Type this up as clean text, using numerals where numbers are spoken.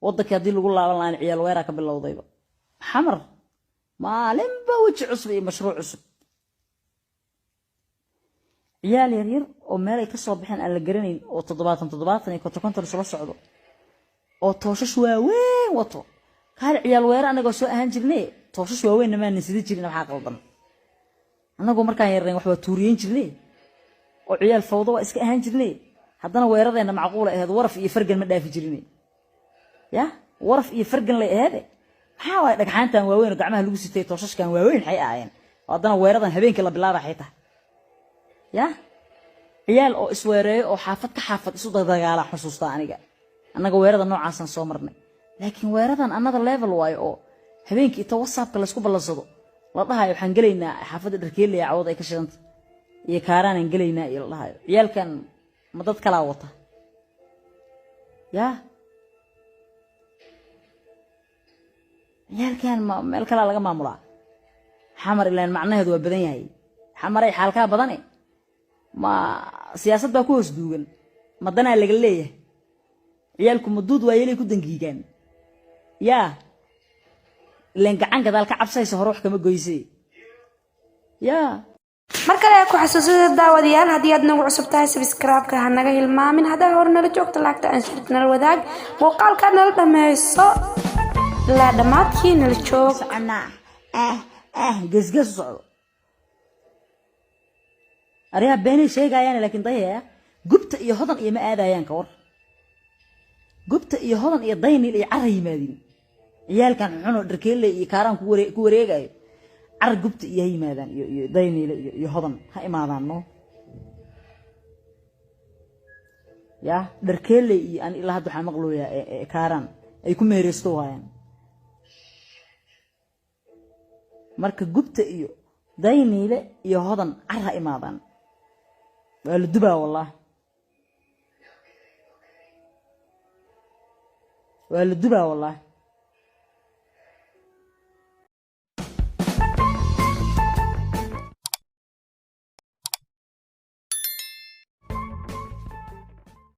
waddanka haddii lagu laaban lahayn ciyaal weeraa ka bilowdayba xamar maalinba weji cusub iyo mashruuc cusub ciyaal yaryar oo meel ay ka soo baxeen aan la garanayn oo 70 iyo 50 soo socdo oo tooshash waaweyn wato kaal ciyaal weerar anagoo soo ahaan jirnay tooshash waaweyn ma aanan sidii jirin waxa qaldan anagoo markaan yareen waxba tuuriyeen jirnay oo ciyaal fawdo waa iska ahaan jirnay haddana weeradeena macquul ah waraf iyo fargan ma dhaafi jirnay ya waraf iyo fargan la ahaade waxa way dhagxaantan waaweyn oo gacmaha lagu sitay toosashkan waaweyn xay aayeen haddana weeradan habeenkii la bilaabay xayta ya ciyaal oo isweereeyo oo xaafad ka xaafad isu dagaala xusuusta aniga annaga weerada noocaasan soo marnay laakiin weeradan another level waayo oo habeenkii inta whatsappka la isku ballansado la dhahayo waxaan galeynaa xaafadda dharkeelaya cawad ay ka shidanta iyo kaaraan aan galeynaa iyo la dhahayo ciyaalkan ma dad kala wata ya ciyaalkan meel kala laga maamulaa xamar ilaan macnaheedu waa badan yahay xamaray xaalka badan ma siyaasadda ku hoos duugan madana laga leeyahay ciyaalku maduud waa yeelay ku dangiigan ya leen gacan gadaal ka cabsayso hor wax kama goysay ya markale ku xasuusida daawadayaal haddii aad nagu cusub tahay subscribe-ka ha naga hilmaamin haddii hore nala joogto laagta aan shirkana wadaag muuqaalka nala dhameyso la dhamaadkii nala joog ana gasgas socdo ariya beenay sheegayaan laakiin dayaya gubta iyo hodan iyo ma aadayaan ka war gubta iyo hodan iyo daynil iyo carra yimaadin ciyaalkan xuno dharkeele iyo kaaraan ku wareegayo car gubta iyo yimaadaan iyo daynil iyo hodan ha imaadaan no ya dharkeele iyo aan ilaa hadda waxa maqlooya kaaraan ay ku meereysto waayaan marka gubta iyo daynil iyo hodan car ha imaadaan waa la dubaa wallahi waa la dubaa wallahi